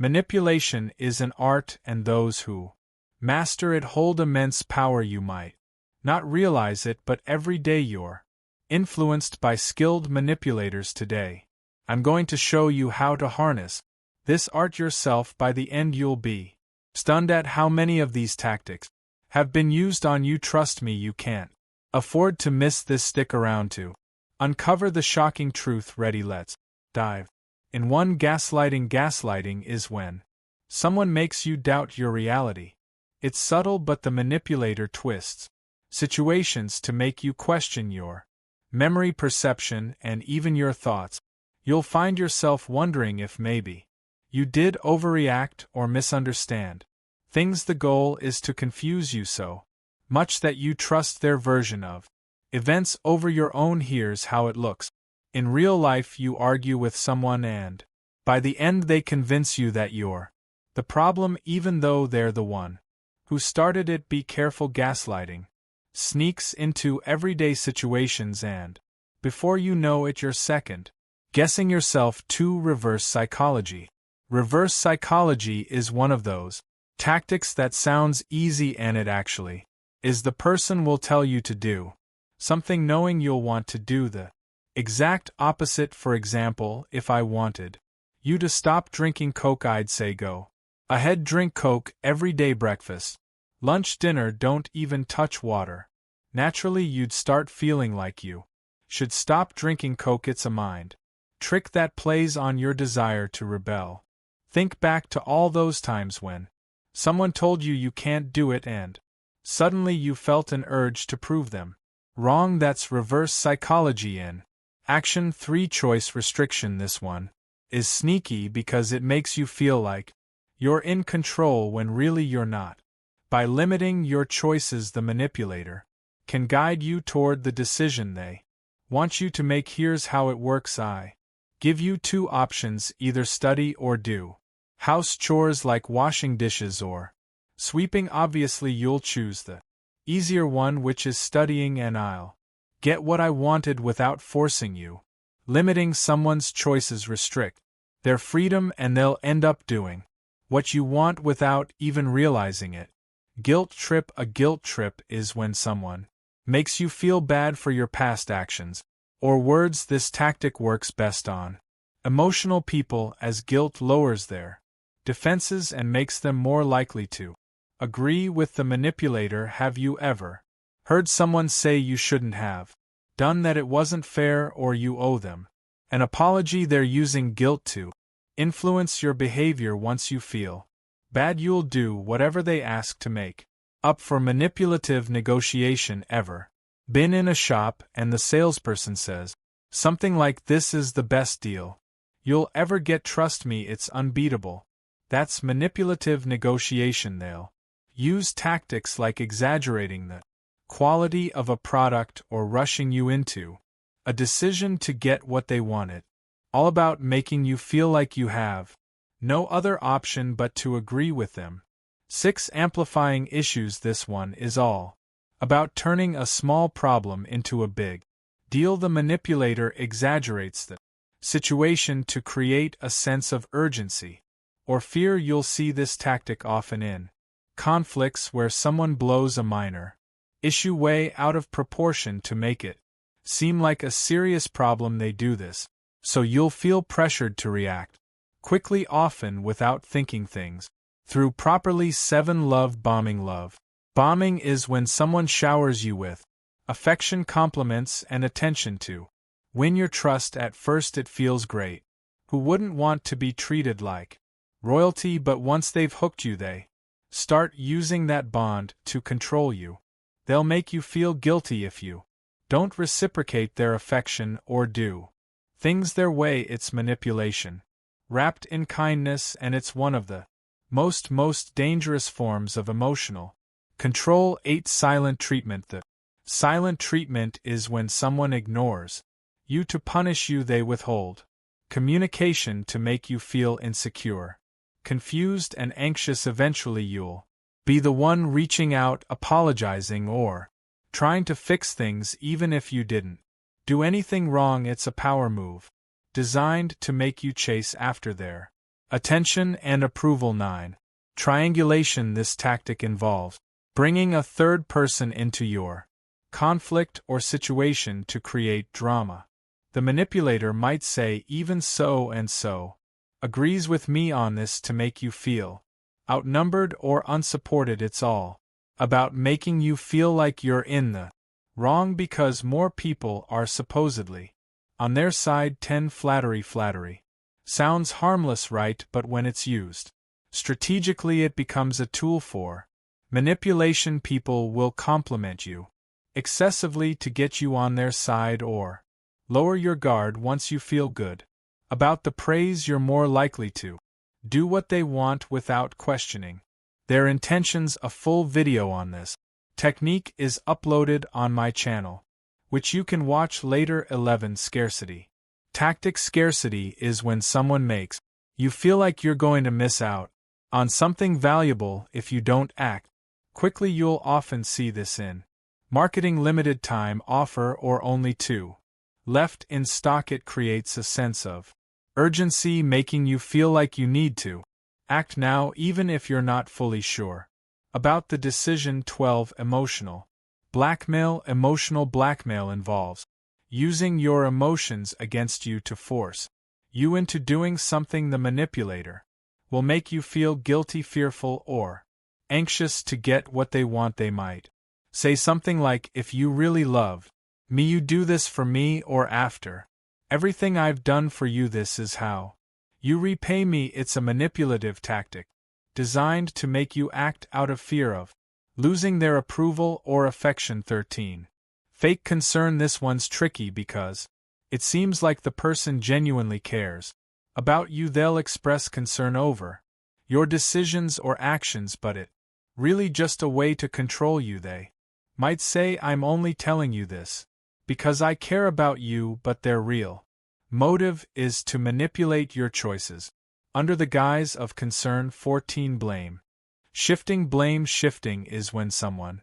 Manipulation is an art, and those who master it hold immense power. You might not realize it, but every day you're influenced by skilled manipulators today. I'm going to show you how to harness this art yourself. By the end, you'll be stunned at how many of these tactics have been used on you. Trust me, you can't afford to miss this. Stick around to uncover the shocking truth. Ready? Let's dive in. 1. Gaslighting. Gaslighting is when someone makes you doubt your reality. It's subtle, but the manipulator twists situations to make you question your memory, perception, and even your thoughts. You'll find yourself wondering if maybe you did overreact or misunderstand things. The goal is to confuse you so much that you trust their version of events over your own. Here's how it looks. In real life, you argue with someone, and by the end, they convince you that you're the problem, even though they're the one who started it. Be careful. Gaslighting sneaks into everyday situations, and before you know it, you're second guessing yourself. 2. Reverse psychology. Reverse psychology is one of those tactics that sounds easy, and it actually is. The person will tell you to do something knowing you'll want to do the exact opposite. For example, if I wanted you to stop drinking Coke, I'd say go ahead, drink Coke every day, breakfast, lunch, dinner, don't even touch water. Naturally, you'd start feeling like you should stop drinking Coke. It's a mind trick that plays on your desire to rebel. Think back to all those times when someone told you you can't do it, and suddenly you felt an urge to prove them wrong. That's reverse psychology in action. 3. Choice restriction. This one is sneaky because it makes you feel like you're in control when really you're not. By limiting your choices, the manipulator can guide you toward the decision they want you to make. Here's how it works. I give you 2 options, either study or do house chores like washing dishes or sweeping. Obviously, you'll choose the easier one, which is studying, and I'll get what I wanted without forcing you. Limiting someone's choices restrict their freedom, and they'll end up doing what you want without even realizing it. Guilt trip. A guilt trip is when someone makes you feel bad for your past actions or words. This tactic works best on emotional people, as guilt lowers their defenses and makes them more likely to agree with the manipulator. Have you ever heard someone say you shouldn't have done that, it wasn't fair, or you owe them an apology? They're using guilt to influence your behavior. Once you feel bad, you'll do whatever they ask to make up for manipulative negotiation. Ever been in a shop and the salesperson says something like, "This is the best deal you'll ever get, trust me, it's unbeatable"? That's manipulative negotiation. They'll use tactics like exaggerating the quality of a product or rushing you into a decision to get what they wanted. All about making you feel like you have no other option but to agree with them. 6. Amplifying issues. This one is all about turning a small problem into a big deal. The manipulator exaggerates the situation to create a sense of urgency or fear. You'll see this tactic often in conflicts where someone blows a minor issue way out of proportion to make it seem like a serious problem. They do this so you'll feel pressured to react quickly, often without thinking things through properly. 7. Love bombing. Love bombing is when someone showers you with affection, compliments, and attention to win your trust. At first it feels great. Who wouldn't want to be treated like royalty? But once they've hooked you, they start using that bond to control you. They'll make you feel guilty if you don't reciprocate their affection or do things their way. It's manipulation wrapped in kindness, and it's one of the most dangerous forms of emotional control. 8. Silent treatment. The silent treatment is when someone ignores you to punish you. They withhold communication to make you feel insecure, confused, and anxious. Eventually you'll be the one reaching out, apologizing, or trying to fix things even if you didn't do anything wrong. It's a power move designed to make you chase after their Attention and approval. 9. Triangulation. This tactic involves bringing a third person into your conflict or situation to create drama. The manipulator might say, even so and so agrees with me on this to make you feel outnumbered or unsupported. It's all about making you feel like you're in the wrong because more people are supposedly on their side. 10. Flattery. Sounds harmless, right? But when it's used strategically, it becomes a tool for manipulation. People will compliment you excessively to get you on their side or lower your guard. Once you feel good about the praise, you're more likely to do what they want without questioning their intentions. A full video on this technique is uploaded on my channel, which you can watch later. 11. Scarcity tactic. Scarcity is when someone makes you feel like you're going to miss out on something valuable if you don't act quickly. You'll often see this in marketing. Limited time offer or only 2 left in stock. It creates a sense of urgency, making you feel like you need to act now even if you're not fully sure about the decision. 12. Emotional blackmail. Emotional blackmail involves using your emotions against you to force you into doing something. The manipulator will make you feel guilty, fearful, or anxious to get what they want. They might say something like, if you really love me, you do this for me, or after everything I've done for you, this is how you repay me. It's a manipulative tactic designed to make you act out of fear of losing their approval or affection. 13. Fake concern. This one's tricky because it seems like the person genuinely cares about you. They'll express concern over your decisions or actions, but it really just a way to control you. They might say, I'm only telling you this because I care about you, but their real motive is to manipulate your choices under the guise of concern. 14. Blame shifting. Blame shifting is when someone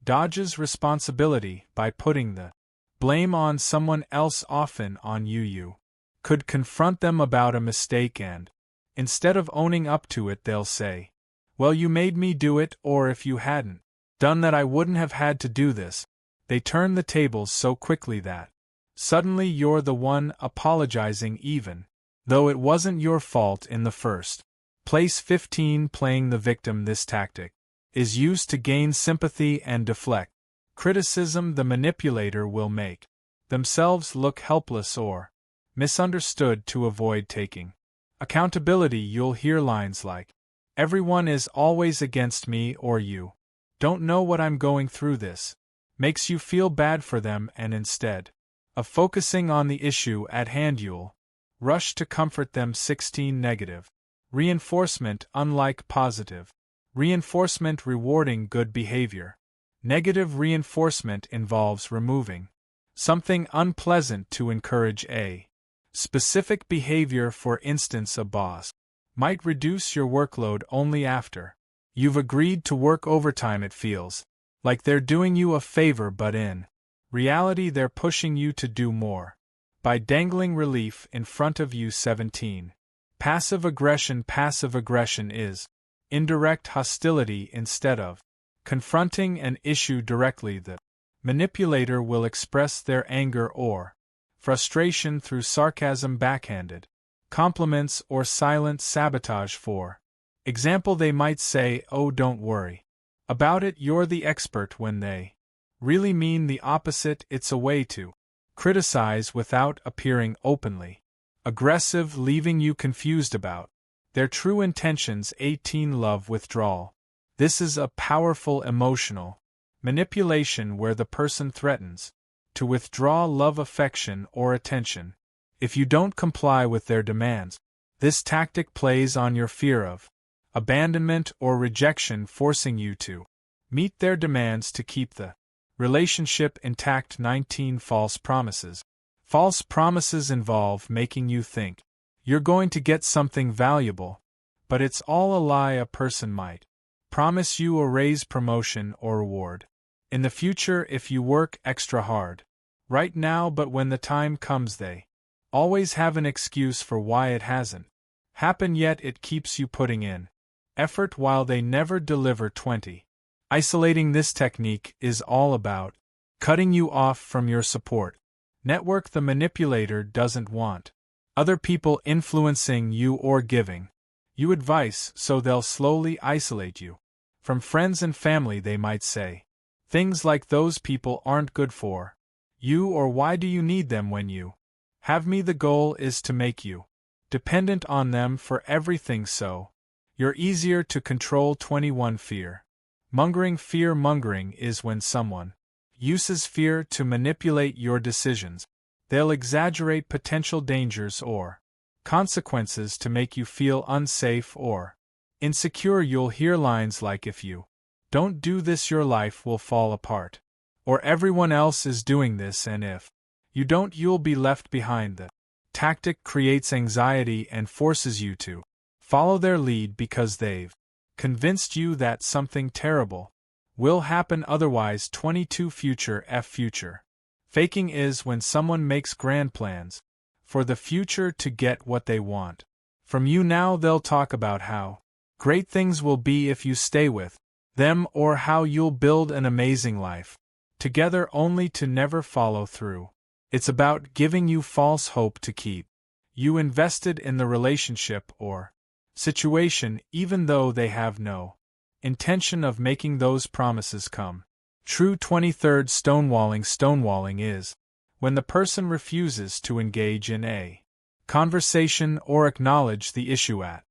dodges responsibility by putting the blame on someone else, often on you. You could confront them about a mistake and, instead of owning up to it, they'll say, well, you made me do it, or if you hadn't done that, I wouldn't have had to do this. They turn the tables so quickly that suddenly you're the one apologizing, even though it wasn't your fault in the first place. 15. Playing the victim. This tactic is used to gain sympathy and deflect criticism. The manipulator will make themselves look helpless or misunderstood to avoid taking accountability. You'll hear lines like, everyone is always against me, or you don't know what I'm going through. This makes you feel bad for them, and instead of focusing on the issue at hand, you'll rush to comfort them. 16. Negative reinforcement. Unlike positive reinforcement rewarding good behavior, negative reinforcement involves removing something unpleasant to encourage a specific behavior. For instance, a boss might reduce your workload only after you've agreed to work overtime. It feels like they're doing you a favor, but in reality, they're pushing you to do more by dangling relief in front of you. 17. Passive aggression. Passive aggression is indirect hostility. Instead of confronting an issue directly, the manipulator will express their anger or frustration through sarcasm, backhanded compliments, or silent sabotage. For example, they might say, oh, don't worry about it, you're the expert, when they really mean the opposite. It's a way to criticize without appearing openly aggressive, leaving you confused about their true intentions. 18. Love withdrawal. This is a powerful emotional manipulation where the person threatens to withdraw love, affection, or attention if you don't comply with their demands. This tactic plays on your fear of abandonment or rejection, forcing you to meet their demands to keep the relationship intact. 19. False promises. False promises involve making you think you're going to get something valuable, but it's all a lie. A person might promise you a raise, promotion, or reward in the future if you work extra hard right now, but when the time comes, they always have an excuse for why it hasn't happen, yet it keeps you putting in effort while they never deliver. 20. Isolating. This technique is all about cutting you off from your support network. The manipulator doesn't want other people influencing you or giving you advice, so they'll slowly isolate you from friends and family. They might say things like, "Those people aren't good for you," or "Why do you need them when you have me?" The goal is to make you dependent on them for everything, so you're easier to control. 21. Fear mongering. Fear mongering is when someone uses fear to manipulate your decisions. They'll exaggerate potential dangers or consequences to make you feel unsafe or insecure. You'll hear lines like, "If you don't do this, your life will fall apart," or "Everyone else is doing this, and if you don't, you'll be left behind." The tactic creates anxiety and forces you to follow their lead because they've convinced you that something terrible will happen otherwise. 22. Future faking is when someone makes grand plans for the future to get what they want from you now. They'll talk about how great things will be if you stay with them, or how you'll build an amazing life together, only to never follow through. It's about giving you false hope to keep you invested in the relationship or situation, even though they have no intention of making those promises come true. 23. Stonewalling. Stonewalling is when the person refuses to engage in a conversation or acknowledge the issue at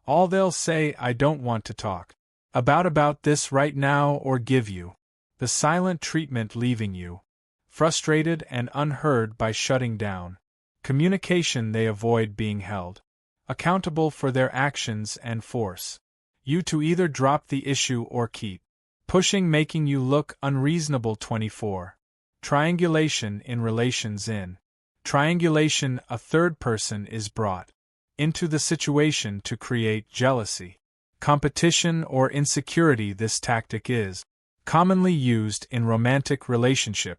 all. They'll say, "I don't want to talk about this right now," or give you the silent treatment, leaving you frustrated and unheard. By shutting down communication, they avoid being held accountable for their actions and force you to either drop the issue or keep pushing, making you look unreasonable. 24. Triangulation in relations. In triangulation, a third person is brought into the situation to create jealousy, competition, or insecurity. This tactic is commonly used in romantic relationship,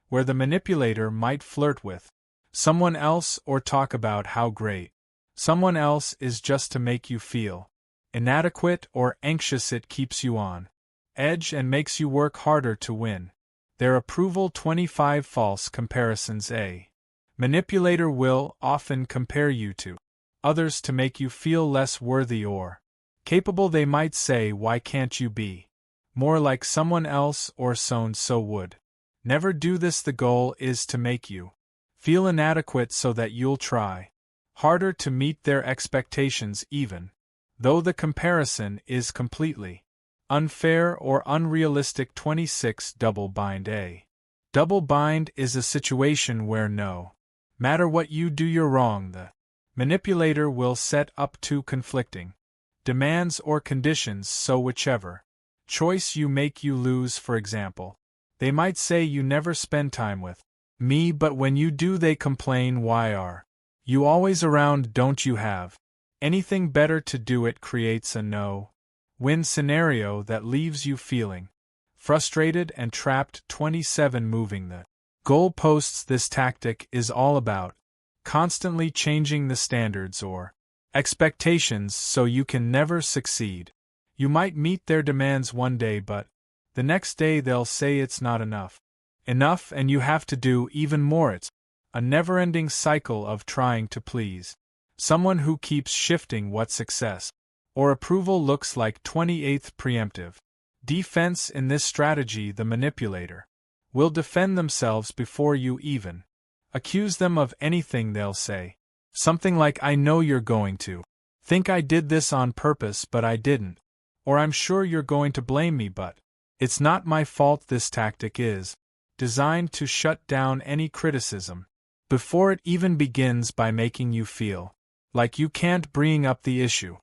where the manipulator might flirt with someone else or talk about how great someone else is just to make you feel inadequate or anxious. It keeps you on edge and makes you work harder to win their approval. 25. False comparisons. A manipulator will often compare you to others to make you feel less worthy or capable. They might say, "Why can't you be more like someone else?" or "So-and-so would never do this." The goal is to make you feel inadequate so that you'll try harder to meet their expectations, even though the comparison is completely unfair or unrealistic. 26. Double bind. A double bind is a situation where no matter what you do, you're wrong. The manipulator will set up two conflicting demands or conditions, so whichever choice you make, you lose. For example, they might say, "You never spend time with me, but when you do, they complain. Why are you always around? Don't you have anything better to do?" It creates a no-win scenario that leaves you feeling frustrated and trapped. 27. Moving the goalposts. This tactic is all about constantly changing the standards or expectations so you can never succeed. You might meet their demands one day, but the next day they'll say it's not enough, and you have to do even more. It's a never-ending cycle of trying to please someone who keeps shifting what success or approval looks like. 28. Preemptive defense. In this strategy, the manipulator will defend themselves before you even accuse them of anything. They'll say something like, "I know you're going to think I did this on purpose, but I didn't," or "I'm sure you're going to blame me, but it's not my fault." This tactic is designed to shut down any criticism before it even begins, by making you feel like you can't bring up the issue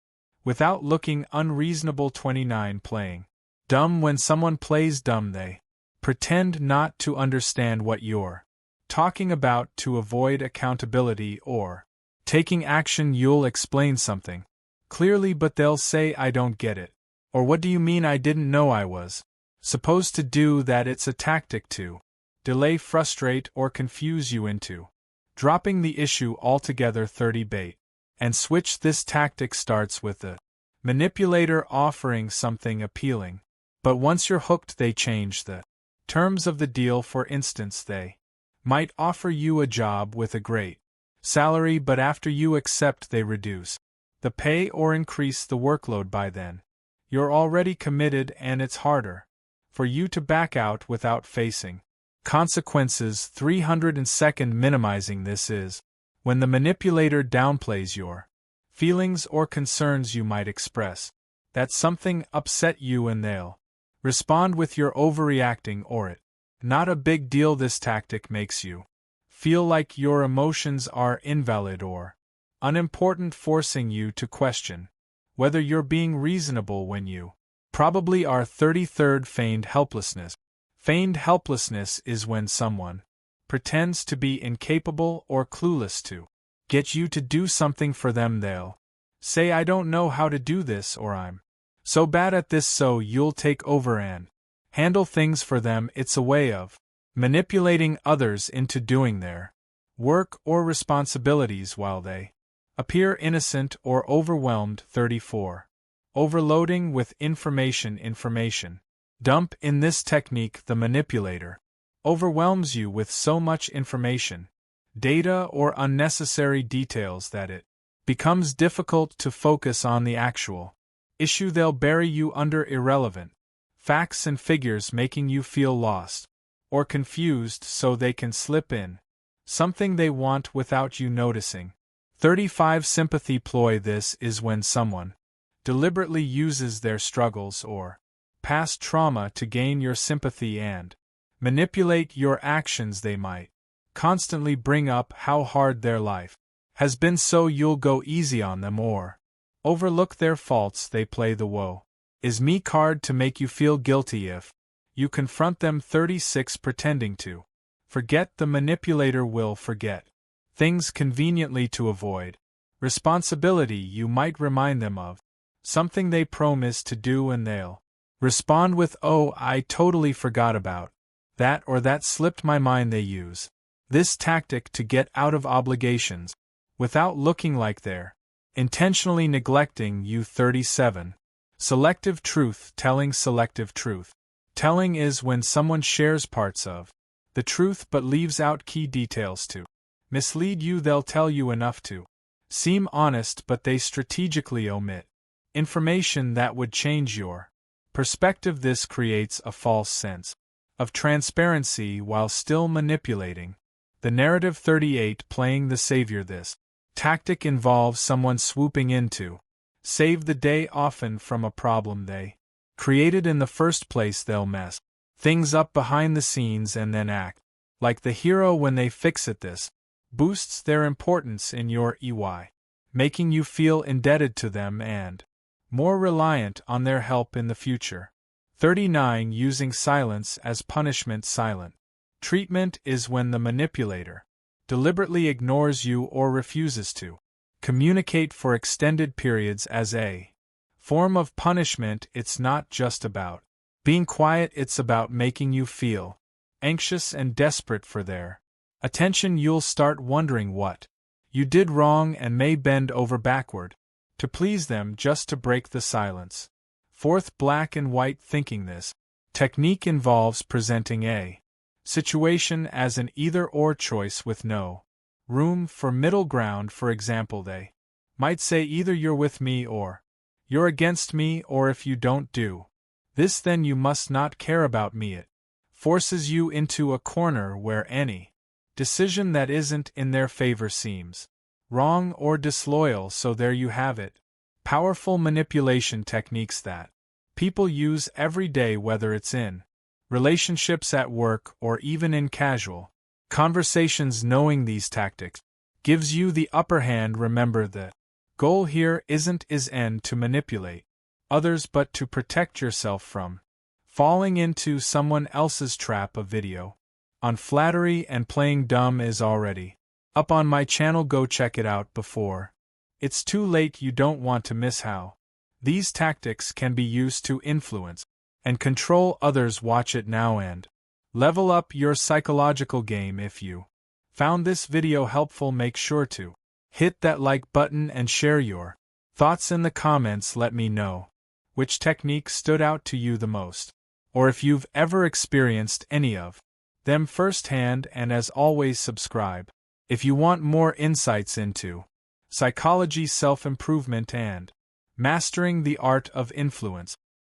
without looking unreasonable. 29. Playing dumb. When someone plays dumb, they pretend not to understand what you're talking about to avoid accountability or taking action. You'll explain something clearly, but they'll say, "I don't get it," or "What do you mean? I didn't know I was supposed to do that." It's a tactic to delay, frustrate, or confuse you into dropping the issue altogether. 30. Bait And switch. This tactic starts with the manipulator offering something appealing. But once you're hooked, they change the terms of the deal. For instance, they might offer you a job with a great salary, but after you accept, they reduce the pay or increase the workload. By then, you're already committed, and it's harder for you to back out without facing consequences. 302nd. Minimizing. This is when the manipulator downplays your feelings or concerns. You might express that something upset you, and they'll respond with "you're overreacting" or "it not a big deal." This tactic makes you feel like your emotions are invalid or unimportant, forcing you to question whether you're being reasonable when you probably are. 33rd. Feigned helplessness. Feigned helplessness is when someone pretends to be incapable or clueless to get you to do something for them. They'll say, "I don't know how to do this," or "I'm so bad at this," so you'll take over and handle things for them. It's a way of manipulating others into doing their work or responsibilities while they appear innocent or overwhelmed. 34. Overloading with information. Information dump. In this technique, the manipulator overwhelms you with so much information, data, or unnecessary details that it becomes difficult to focus on the actual issue. They'll bury you under irrelevant facts and figures, making you feel lost or confused so they can slip in something they want without you noticing. 35. Sympathy ploy. This is when someone deliberately uses their struggles or past trauma to gain your sympathy and manipulate your actions. They might constantly bring up how hard their life has been so you'll go easy on them or overlook their faults. They play the "woe is me" card to make you feel guilty if you confront them. 36. Pretending to forget. The manipulator will forget things conveniently to avoid responsibility. You might remind them of something they promised to do, and they'll respond with, "Oh, I totally forgot about that," or "that slipped my mind." They use this tactic to get out of obligations without looking like they're intentionally neglecting you. 37. Selective truth telling. Selective truth telling is when someone shares parts of the truth but leaves out key details to mislead you. They'll tell you enough to seem honest, but they strategically omit information that would change your perspective. This creates a false sense of transparency while still manipulating the narrative. 38. Playing the savior. This tactic involves someone swooping in to save the day, often from a problem they created in the first place. They'll mess things up behind the scenes and then act like the hero when they fix it. This boosts their importance in your EY, making you feel indebted to them and more reliant on their help in the future. 39. Using silence as punishment. Silent treatment is when the manipulator deliberately ignores you or refuses to communicate for extended periods as a form of punishment. It's not just about being quiet, it's about making you feel anxious and desperate for their attention. You'll start wondering what you did wrong and may bend over backward to please them just to break the silence. 4th. Black and white thinking. This technique involves presenting a situation as an either-or choice with no room for middle ground. For example, they might say, "Either you're with me or you're against me, or if you don't do this, then you must not care about me." It forces you into a corner where any decision that isn't in their favor seems wrong or disloyal. So there you have it. Powerful manipulation techniques that people use every day, whether it's in relationships, at work, or even in casual conversations. Knowing these tactics gives you the upper hand. Remember, the goal here isn't to manipulate others, but to protect yourself from falling into someone else's trap. A video on flattery and playing dumb is already up on my channel. Go check it out before it's too late. You don't want to miss how these tactics can be used to influence and control others. Watch it now and level up your psychological game. If you found this video helpful, make sure to Hit that like button and share your thoughts in the comments. Let me know which technique stood out to you the most, or if you've ever experienced any of them firsthand. And as always, subscribe if you want more insights into psychology, self-improvement, and mastering the art of influence.